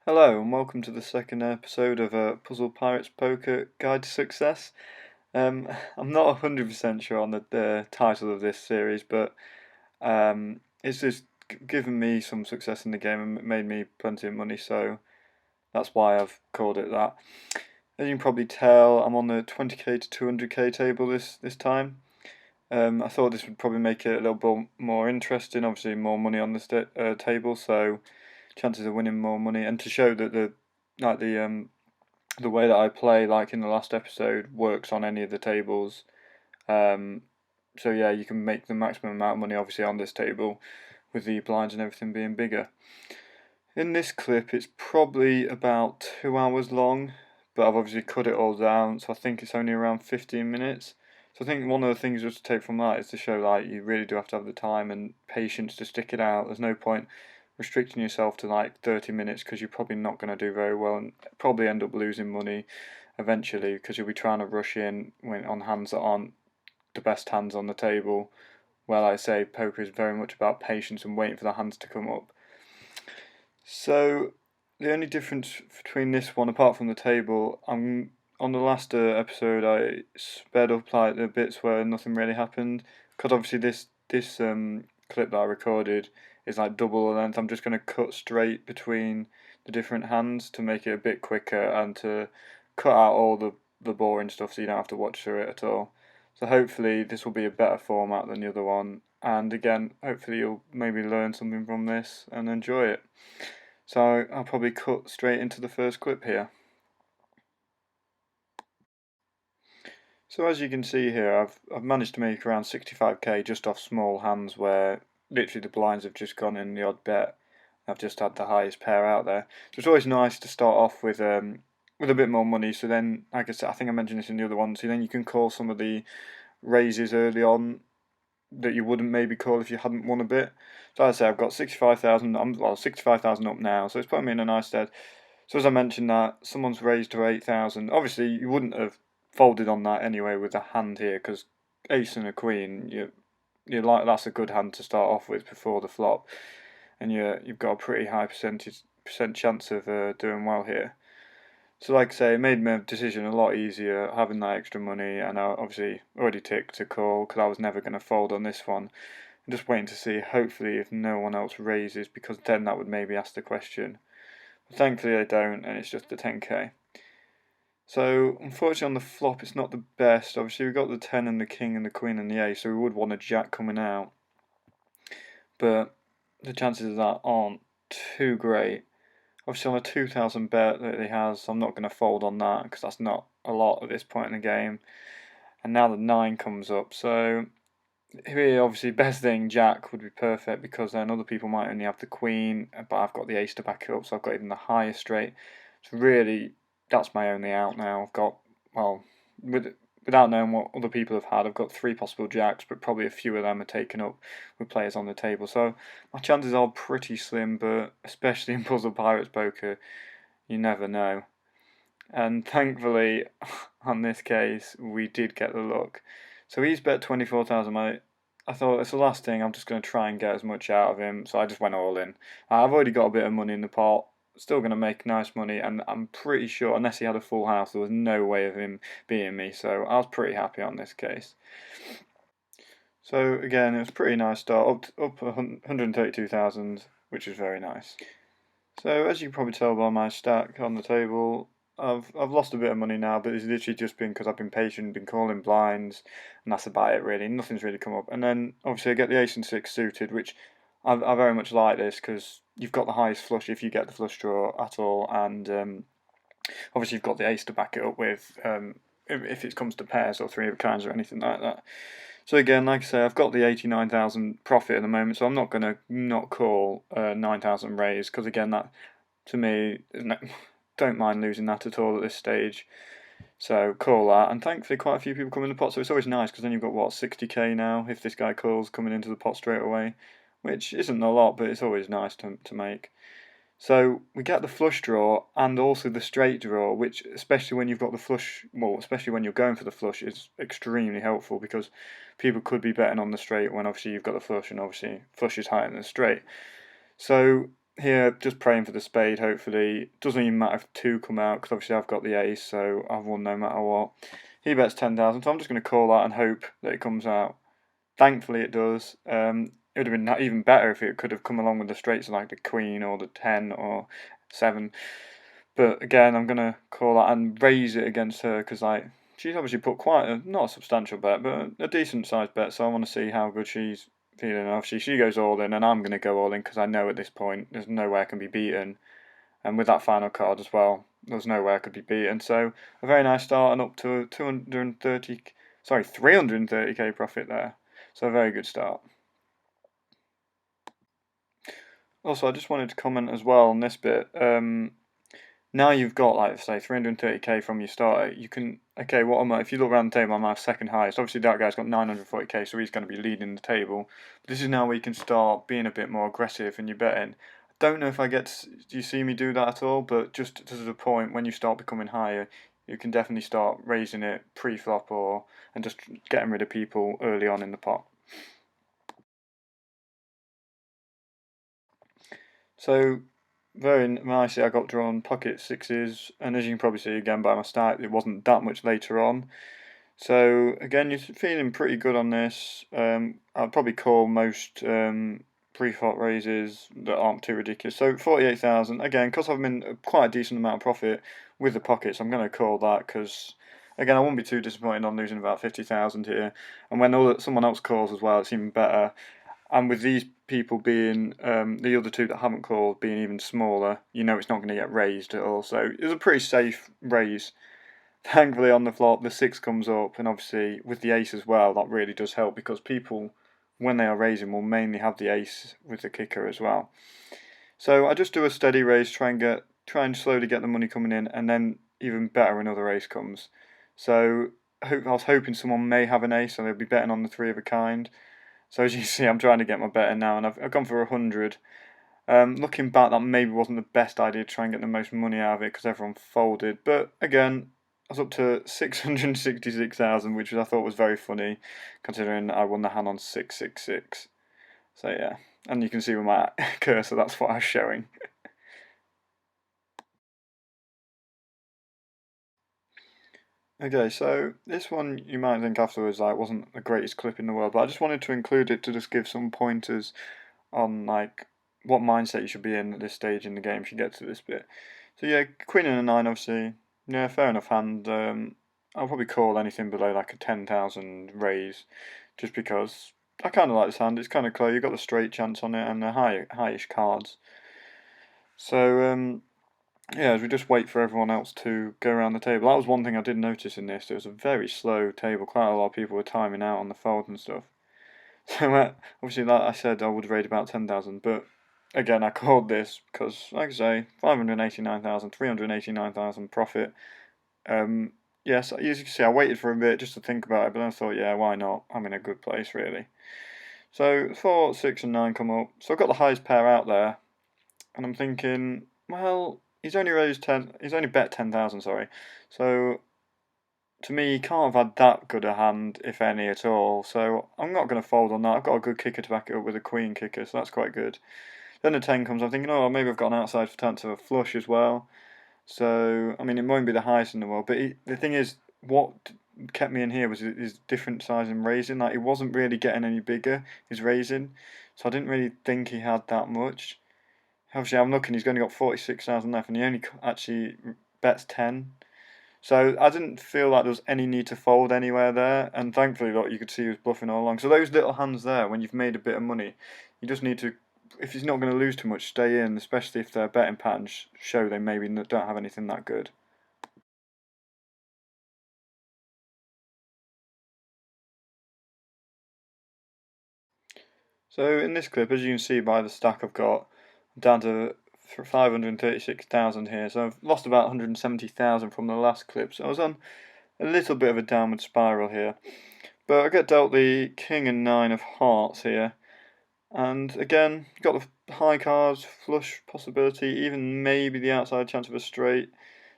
Hello and welcome to the second episode of Puzzle Pirates Poker Guide to Success. I'm not 100% sure on the title of this series, but it's just given me some success in the game and made me plenty of money, so that's why I've called it that. As you can probably tell, I'm on the 20k to 200k table this time. I thought this would probably make it a little bit more interesting, obviously more money on this table, so chances of winning more money, and to show that the way that I play, like in the last episode, works on any of the tables. So yeah, you can make the maximum amount of money obviously on this table, with the blinds and everything being bigger. In this clip, it's probably about 2 hours long, but I've obviously cut it all down, so I think it's only around 15 minutes. So I think one of the things just to take from that is to show like you really do have to have the time and patience to stick it out. There's no point restricting yourself to like 30 minutes because you're probably not going to do very well and probably end up losing money eventually because you'll be trying to rush in when on hands that aren't the best hands on the table. Well, like I say, poker is very much about patience and waiting for the hands to come up. So the only difference between this one, apart from the table, on the last episode I sped up like the bits where nothing really happened, because obviously this clip that I recorded is like double the length. I'm just going to cut straight between the different hands to make it a bit quicker and to cut out all the boring stuff so you don't have to watch through it at all. So hopefully this will be a better format than the other one, and again hopefully you'll maybe learn something from this and enjoy it. So I'll probably cut straight into the first clip here. So as you can see here, I've managed to make around 65k just off small hands where literally the blinds have just gone in the odd bet. I've just had the highest pair out there. So it's always nice to start off with a bit more money. So then, like I said, I think I mentioned this in the other one. So then you can call some of the raises early on that you wouldn't maybe call if you hadn't won a bit. So as I say, I've got 65,000. I'm 65,000 up now, so it's putting me in a nice stead. So as I mentioned, that someone's raised to 8,000. Obviously, you wouldn't have folded on that anyway with a hand here because ace and a queen, you like that's a good hand to start off with before the flop, and you've got a pretty high percent chance of doing well here. So like I say, it made my decision a lot easier having that extra money, and I obviously already ticked to call because I was never going to fold on this one. I'm just waiting to see, hopefully, if no one else raises, because then that would maybe ask the question. But thankfully they don't, and it's just the 10k. So unfortunately on the flop it's not the best. Obviously we've got the 10 and the king and the queen and the ace, so we would want a jack coming out. But the chances of that aren't too great. Obviously on a 2,000 bet that he has, I'm not going to fold on that because that's not a lot at this point in the game. And now the 9 comes up, so here obviously best thing, jack would be perfect because then other people might only have the queen, but I've got the ace to back it up, so I've got even the highest straight. So really, that's my only out now. I've got, well, without knowing what other people have had, I've got 3 possible jacks, but probably a few of them are taken up with players on the table. So my chances are pretty slim, but especially in Puzzle Pirates Poker, you never know. And thankfully, on this case, we did get the luck. So he's bet 24,000. I thought it's the last thing. I'm just going to try and get as much out of him. So I just went all in. I've already got a bit of money in the pot. Still going to make nice money, and I'm pretty sure, unless he had a full house, there was no way of him beating me. So I was pretty happy on this case. So again, it was a pretty nice start, up 132,000, which is very nice. So as you can probably tell by my stack on the table, I've lost a bit of money now, but it's literally just been because I've been patient, been calling blinds, and that's about it really. Nothing's really come up. And then obviously I get the ace and 6 suited, which I very much like this because you've got the highest flush if you get the flush draw at all, and obviously you've got the ace to back it up with if it comes to pairs or 3 of kinds or anything like that. So again, like I say, I've got the 89,000 profit at the moment, so I'm not going to not call 9,000 raise because again, that to me, don't mind losing that at all at this stage. So call that, and thankfully quite a few people come in the pot, so it's always nice because then you've got what 60k now if this guy calls coming into the pot straight away, which isn't a lot, but it's always nice to make. So we get the flush draw and also the straight draw, which especially when you've got the flush, well, especially when you're going for the flush, is extremely helpful because people could be betting on the straight when obviously you've got the flush, and obviously flush is higher than the straight. So here, just praying for the spade, hopefully. Doesn't even matter if 2 come out, because obviously I've got the ace, so I've won no matter what. He bets 10,000, so I'm just going to call that and hope that it comes out. Thankfully it does. It would have been even better if it could have come along with the straights like the queen or the 10 or 7. But again, I'm going to call that and raise it against her, because like, she's obviously put quite a, not a substantial bet, but a decent sized bet, so I want to see how good she's feeling. Obviously she goes all in and I'm going to go all in, because I know at this point there's no way I can be beaten. And with that final card as well, there's no way I could be beaten. So a very nice start and up to 330k profit there. So a very good start. Also, I just wanted to comment as well on this bit. Now you've got, like, say, 330k from your starter, you can, okay, what am I, if you look around the table, I'm our second highest. Obviously, that guy's got 940k, so he's going to be leading the table. But this is now where you can start being a bit more aggressive in your betting. I don't know if I get, do you see me do that at all? But just to the point, when you start becoming higher, you can definitely start raising it pre-flop and just getting rid of people early on in the pot. So, very nicely, I got drawn pocket sixes, and as you can probably see again by my start, it wasn't that much later on. So again, you're feeling pretty good on this. I'd probably call most pre-flop raises that aren't too ridiculous. So 48,000 again, because I've been quite a decent amount of profit with the pockets. I'm going to call that, because again, I won't be too disappointed on losing about 50,000 here. And when someone else calls as well, it's even better. And with these people being the other two that haven't called being even smaller, you know it's not going to get raised at all. So it was a pretty safe raise. Thankfully on the flop the 6 comes up, and obviously with the ace as well, that really does help, because people, when they are raising, will mainly have the ace with the kicker as well. So I just do a steady raise, try and slowly get the money coming in, and then even better when another ace comes. So I was hoping someone may have an ace, so they'll be betting on the 3 of a kind. So as you see, I'm trying to get my bet in now, and I've gone for 100. Looking back, that maybe wasn't the best idea to try and get the most money out of it, because everyone folded. But again, I was up to 666,000, which I thought was very funny, considering I won the hand on 666. So yeah, and you can see with my cursor, that's what I was showing. Okay, so this one you might think afterwards like wasn't the greatest clip in the world, but I just wanted to include it to just give some pointers on like what mindset you should be in at this stage in the game if you get to this bit. So yeah, Queen and a 9 obviously, yeah, fair enough hand. I'll probably call anything below like a 10,000 raise, just because I kind of like this hand. It's kind of close. You've got the straight chance on it and the highish cards. So yeah, as we just wait for everyone else to go around the table. That was one thing I did notice in this. It was a very slow table. Quite a lot of people were timing out on the fold and stuff. So obviously, like I said, I would rate about 10,000, but again, I called this because, like I say, 589,000, 389,000 profit. Yes, as you can see, I waited for a bit just to think about it, but then I thought, yeah, why not? I'm in a good place, really. So 4, 6, and 9 come up. So I've got the highest pair out there, and I'm thinking, well, he's only raised 10. He's only bet 10,000. Sorry. So to me, he can't have had that good a hand, if any, at all. So I'm not going to fold on that. I've got a good kicker to back it up with a queen kicker, so that's quite good. Then the 10 comes, I'm thinking, oh, maybe I've got an outside chance of a flush as well. So, I mean, it won't be the highest in the world, but the thing is, what kept me in here was his different size in raising. Like, he wasn't really getting any bigger, his raising, so I didn't really think he had that much. Obviously, I'm looking, he's only got 46,000 left, and he only actually bets 10. So I didn't feel like there was any need to fold anywhere there, and thankfully, like, you could see he was bluffing all along. So those little hands there, when you've made a bit of money, you just need to, if he's not going to lose too much, stay in, especially if their betting patterns show they maybe don't have anything that good. So in this clip, as you can see by the stack I've got, I'm down to 536,000 here, so I've lost about 170,000 from the last clip, so I was on a little bit of a downward spiral here. But I get dealt the king and 9 of hearts here, and again, you've got the high cards, flush possibility, even maybe the outside chance of a straight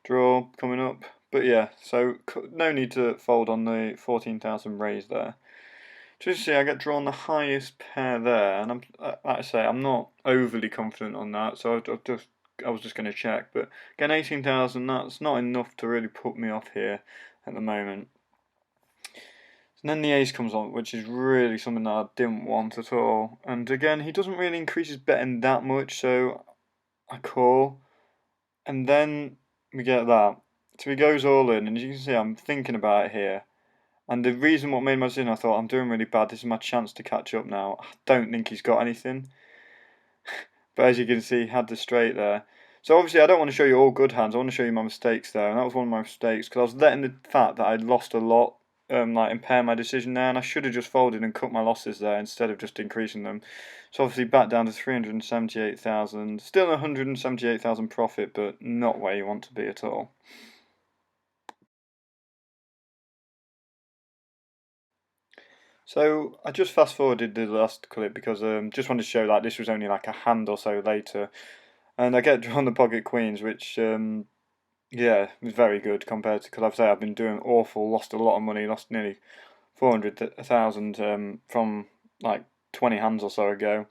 draw coming up. But yeah, so no need to fold on the 14,000 raise there. So you see, I get drawn the highest pair there, and like I say, I'm not overly confident on that, so I was just going to check. But again, 18,000, that's not enough to really put me off here at the moment. And then the ace comes on, which is really something that I didn't want at all. And again, he doesn't really increase his betting that much, so I call. And then we get that. So he goes all in, and as you can see, I'm thinking about it here. And the reason what made my decision, I thought, I'm doing really bad, this is my chance to catch up now. I don't think he's got anything. But as you can see, he had the straight there. So obviously I don't want to show you all good hands, I want to show you my mistakes there. And that was one of my mistakes, because I was letting the fact that I'd lost a lot like impair my decision there. And I should have just folded and cut my losses there instead of just increasing them. So obviously back down to 378,000. Still 178,000 profit, but not where you want to be at all. So I just fast forwarded the last clip because just wanted to show like this was only like a hand or so later, and I get drawn the pocket queens, which yeah was very good compared to, because I've said I've been doing awful, lost a lot of money, lost nearly 400,000 from like 20 hands or so ago.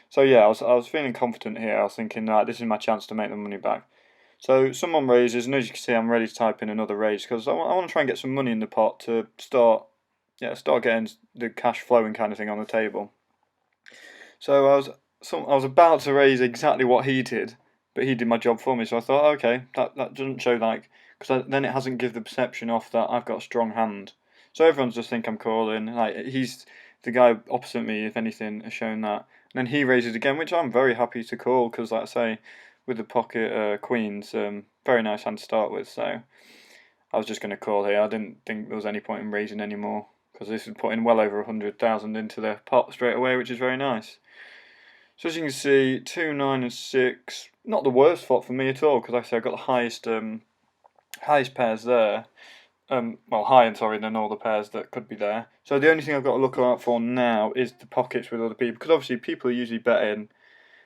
So yeah, I was feeling confident here. I was thinking like this is my chance to make the money back. So someone raises, and as you can see, I'm ready to type in another raise because I want to try and get some money in the pot to start getting the cash flowing kind of thing on the table. So I was about to raise exactly what he did, but he did my job for me. So I thought, okay, that doesn't show like, because then it hasn't give the perception off that I've got a strong hand. So everyone's just think I'm calling. Like he's the guy opposite me, if anything, has shown that. And then he raises again, which I'm very happy to call because, like I say, with the pocket queens, very nice hand to start with. So I was just going to call here. I didn't think there was any point in raising anymore because this is putting well over 100,000 into the pot straight away, which is very nice. So as you can see, 2, 9 and 6, not the worst pot for me at all, because like I say I got the highest pairs there. Well, higher, sorry, than all the pairs that could be there. So the only thing I've got to look out for now is the pockets with other people, because obviously people are usually betting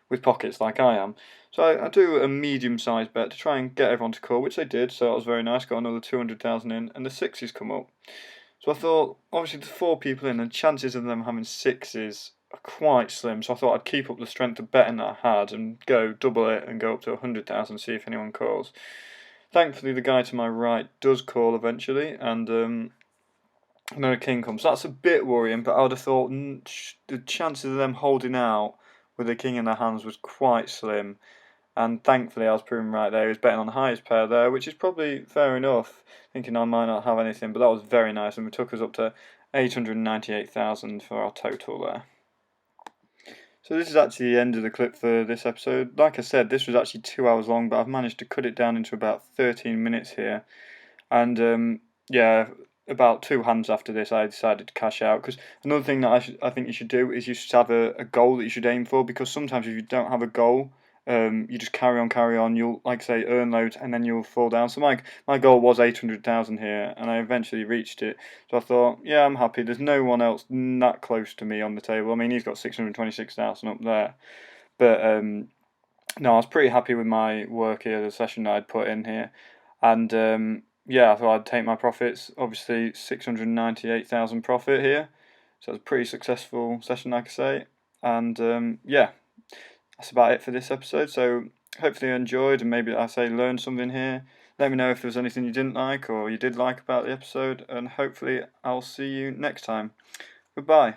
with pockets like I am. So I do a medium-sized bet to try and get everyone to call, which they did, so that was very nice, got another 200,000 in, and the sixes come up. So I thought, obviously there's 4 people in, and chances of them having sixes are quite slim, so I thought I'd keep up the strength of betting that I had and go double it and go up to 100,000, see if anyone calls. Thankfully the guy to my right does call eventually, and another king comes. So that's a bit worrying, but I would have thought the chances of them holding out with a king in their hands was quite slim. And thankfully I was proven right there. He was betting on the highest pair there, which is probably fair enough, thinking I might not have anything, but that was very nice, and we took us up to 898,000 for our total there. So this is actually the end of the clip for this episode. Like I said, this was actually 2 hours long, but I've managed to cut it down into about 13 minutes here. And yeah, about 2 hands after this, I decided to cash out. Because another thing that I think you should do is you should have a goal that you should aim for. Because sometimes if you don't have a goal, you just carry on. You'll, like I say, earn loads, and then you'll fall down. So my goal was 800,000 here, and I eventually reached it. So I thought, yeah, I'm happy. There's no one else that close to me on the table. I mean, he's got 626,000 up there, but no, I was pretty happy with my work here, the session that I'd put in here, and yeah, I thought I'd take my profits. Obviously, 698,000 profit here, so it was a pretty successful session, like I say, and yeah, that's about it for this episode. So hopefully you enjoyed, and maybe I say learned something here. Let me know if there was anything you didn't like or you did like about the episode, and hopefully I'll see you next time. Goodbye.